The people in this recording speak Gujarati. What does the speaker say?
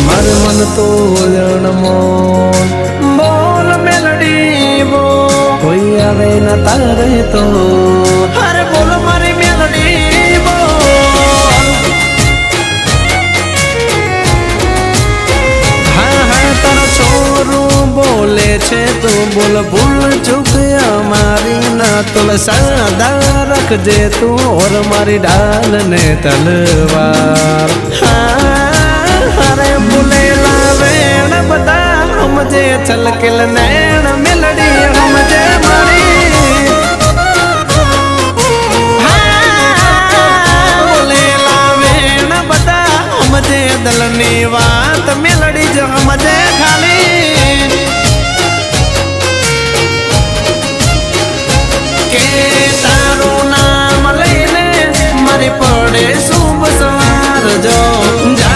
માર મન તો જણમોન બોલ મેલડી બોલ કોઈ આવે ના તારે તો અરે બોલ મારી મેલડી બોલ હા હા તારો છોરું બોલે છે તું બોલ ભૂલ ચૂક અમારી ના તુલ સાદા રાખજે તું ઓર મારી ડાલ ને તલવાર અરે બોલેલા વેણ બધા સમજે છલકેલ નૈણ મેલડી સમજે મારી બોલેલા વેણ બધા સમજે દલની વાત મેલડી જ સમજે